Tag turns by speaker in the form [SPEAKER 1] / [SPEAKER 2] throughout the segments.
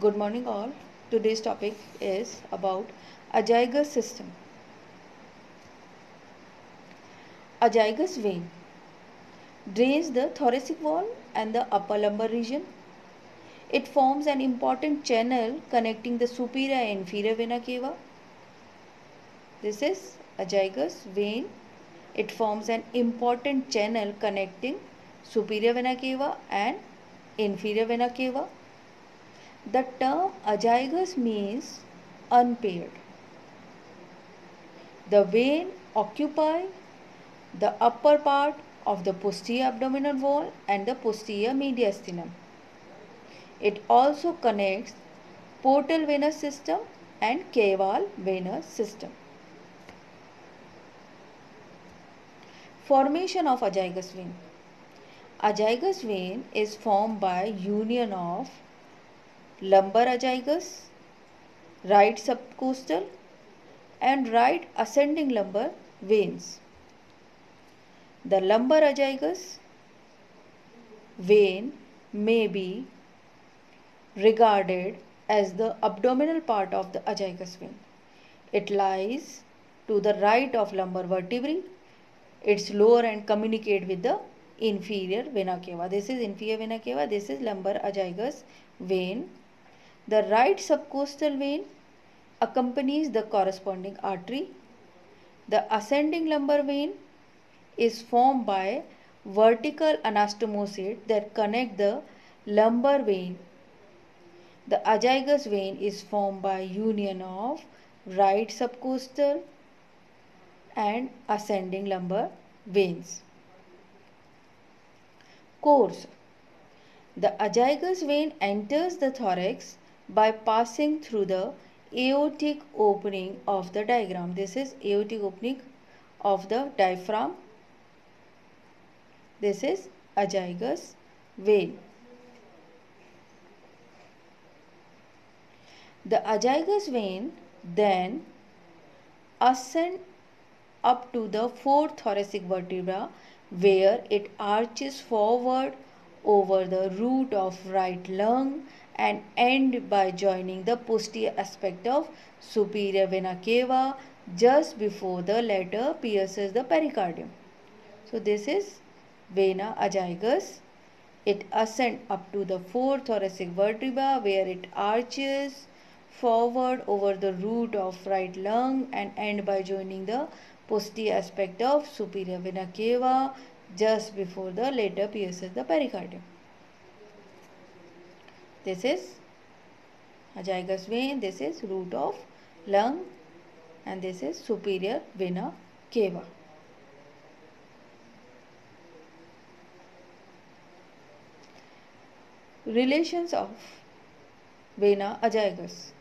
[SPEAKER 1] Good morning all. Today's topic is about azygous system. Azygous vein drains the thoracic wall and the upper lumbar region. It forms an important channel connecting the superior and inferior vena cava. This is azygous vein. It forms an important channel connecting superior vena cava and inferior vena cava. The term azygous means unpaired. The vein occupies the upper part of the posterior abdominal wall and the posterior mediastinum. It also connects portal venous system and caval venous system. Formation of azygous vein. Azygous vein is formed by union of lumbar azygous, right subcostal and right ascending lumbar veins. The lumbar azygous vein may be regarded as the abdominal part of the azygous vein. It lies to the right of lumbar vertebrae. Its lower end communicate with the inferior vena cava. This is inferior vena cava. This is lumbar azygous vein. The right subcostal vein accompanies the corresponding artery. The ascending lumbar vein is formed by vertical anastomosis that connect the lumbar vein. The azygous vein is formed by union of right subcostal and ascending lumbar veins. Course. The azygous vein enters the thorax by passing through the aortic opening of the diaphragm. This is aortic opening of the diaphragm. This is azygous vein. The azygous vein then ascends up to the fourth thoracic vertebra where it arches forward over the root of right lung and end by joining the posterior aspect of superior vena cava just before the latter pierces the pericardium. So this is vena azygous. It ascends up to the fourth thoracic vertebra where it arches forward over the root of right lung and end by joining the posterior aspect of superior vena cava just before the latter pierces the pericardium. This is azygous vein, this is root of lung and this is superior vena cava. Relations of vena azygous.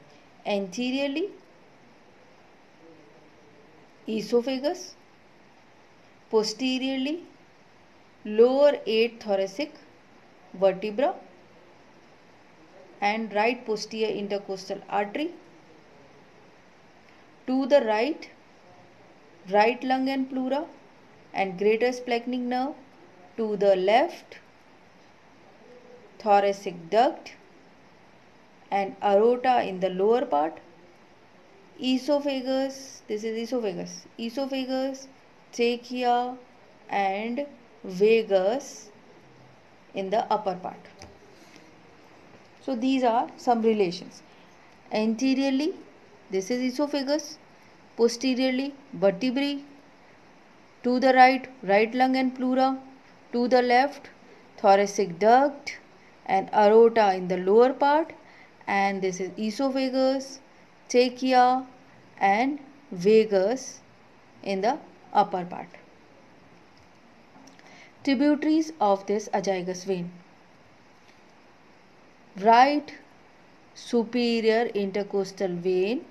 [SPEAKER 1] Anteriorly, esophagus. Posteriorly, lower 8 thoracic vertebra and right posterior intercostal artery. To the right, right lung and pleura and greater splenic nerve. To the left, thoracic duct and aorta in the lower part. Esophagus, this is esophagus, trachea and vagus in the upper part. So these are some relations. Anteriorly, this is esophagus. Posteriorly, vertebrae. To the right, right lung and pleura. To the left, thoracic duct and aorta in the lower part. And this is esophagus, trachea and vagus in the upper part. Tributaries of this azygous vein. Right superior intercostal vein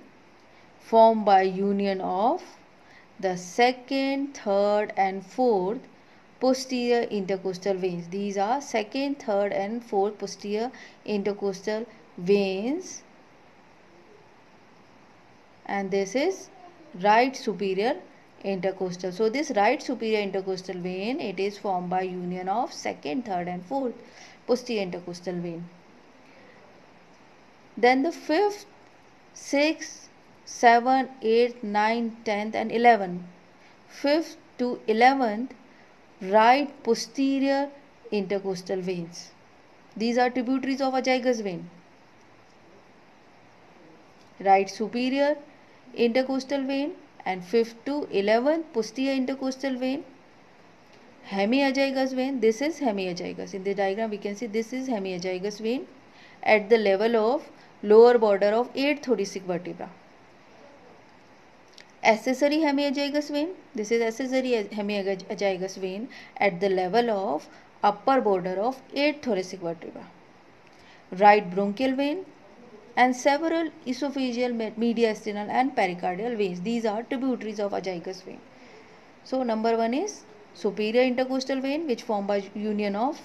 [SPEAKER 1] formed by union of the second, third and fourth posterior intercostal veins. These are second, third and fourth posterior intercostal veins and this is right superior intercostal. So this right superior intercostal vein, it is formed by union of second, third and fourth posterior intercostal vein. Then the 5th, 6th, 7th, 8th, 9th, 10th and 11th. 5th to 11th, right posterior intercostal veins. These are tributaries of azygous vein. Right superior intercostal vein and 5th to 11th posterior intercostal vein. Hemiazygous vein, this is hemiazygous. In the diagram we can see this is hemiazygous vein at the level of lower border of 8th thoracic vertebra. Accessory hemiazygous vein, this is accessory hemiazygous vein at the level of upper border of 8th thoracic vertebra. Right bronchial vein and several esophageal, mediastinal and pericardial veins. These are tributaries of azygous vein. So number 1 is superior intercostal vein, which formed by union of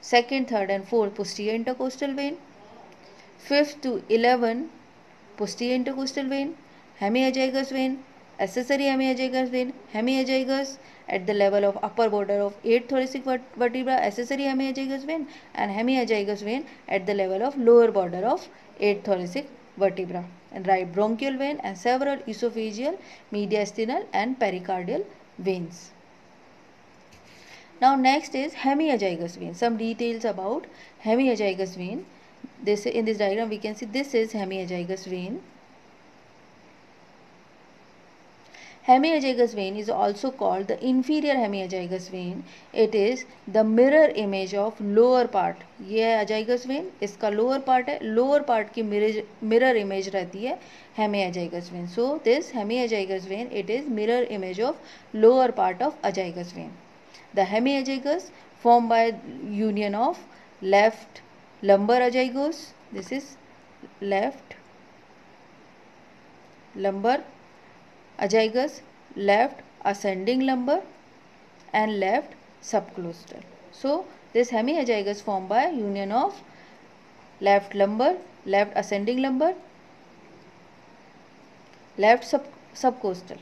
[SPEAKER 1] 2nd, 3rd and 4th posterior intercostal vein. 5th to 11 posterior intercostal vein, hemiazygous vein, accessory hemiazygous at the level of upper border of 8th thoracic vertebra, accessory hemiazygous vein and hemiazygous vein at the level of lower border of 8th thoracic vertebra. And right bronchial vein and several esophageal, mediastinal and pericardial veins. Now next is hemiazygous vein. Some details about hemiazygous vein. This in this diagram we can see this is hemiazygous vein. Hemiazygous vein is also called the inferior hemiazygous vein. It is the mirror image of lower part. ये है azygous vein, इसका lower part है, lower part की mirror image रहती है hemiazygous vein. So this hemiazygous vein, it is mirror image of lower part of azygous vein. The hemiazygous formed by union of left lumbar azygos. This is left lumbar azygous, left ascending lumbar and left subcostal. So this hemiazygous formed by union of left lumbar, left ascending lumbar, left subcostal.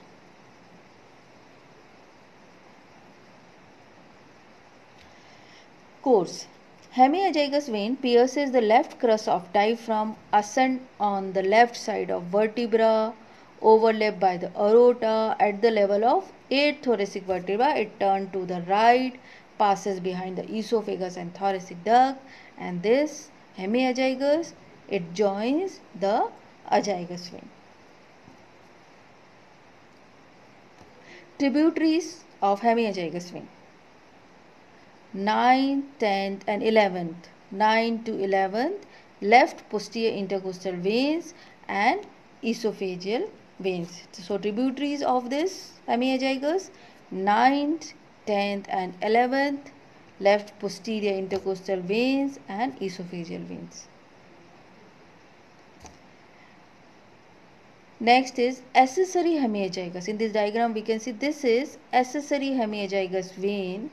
[SPEAKER 1] Course. Hemiazygous vein pierces the left crus of diaphragm, ascend on the left side of vertebra, overlapped by the aorta at the level of 8th thoracic vertebra. It turns to the right, passes behind the esophagus and thoracic duct, and this hemiazygous, it joins the azygous vein. Tributaries of hemiazygous vein. 9th, 10th and 11th. 9th to 11th, left posterior intercostal veins and esophageal veins. So tributaries of this hemiazygous, 9th, 10th and 11th, left posterior intercostal veins and esophageal veins. Next is accessory hemiazygous. In this diagram we can see this is accessory hemiazygous vein.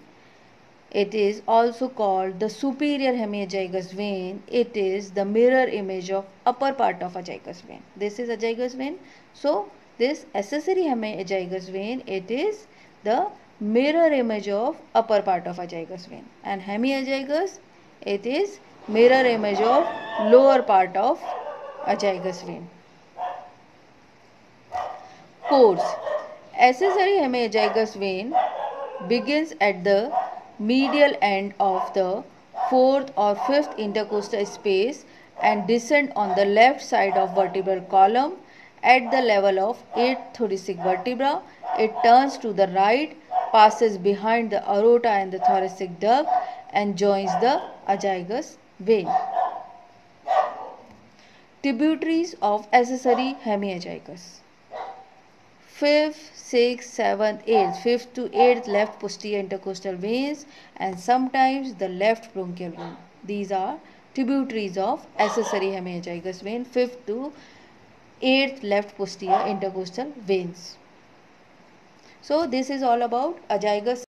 [SPEAKER 1] It is also called the superior hemiazygous vein. It is the mirror image of upper part of azygous vein. This is azygous vein. So this accessory hemiazygous vein, it is the mirror image of upper part of azygous vein. And hemiazygous, it is mirror image of lower part of azygous vein. Course. Accessory hemiazygous vein begins at the medial end of the 4th or 5th intercostal space and descend on the left side of vertebral column at the level of 8th thoracic vertebra. It turns to the right, passes behind the aorta and the thoracic duct and joins the azygous vein. Tributaries of accessory hemiazygous. 5th, 6th, 7th, 8th, 5th to 8th left posterior intercostal veins and sometimes the left bronchial vein. These are tributaries of accessory hemiazygous vein, 5th to 8th left posterior intercostal veins. So this is all about azygous